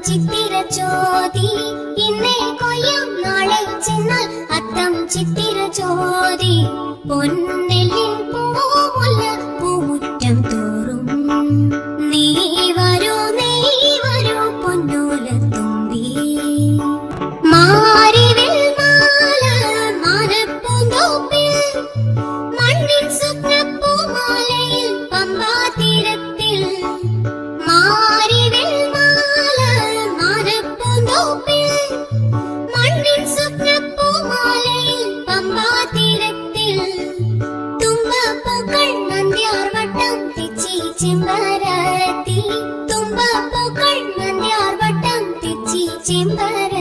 ചിത്തിരചോതി ഇന്നേ കൊയ്യാം നാളെ ചെന്നാൽ അത്തം ചിത്തിരചോതി പൊന്നെല്ലിൻ പൂമുല്ല പൂമുറ്റം തോറും നീ വരൂ പൊന്നോലത്തുമ്പി മാരിവിൽ മാല മാനപ്പൂന്തോപ്പിൽ മണ്ണിൻ സ്വപ്നപ്പൂമാലയിൽ പമ്പാ തീരത്തിൽ മാരിവിൽ മാല മാനപ്പൂന്തോപ്പിൽ മണ്ണിൻ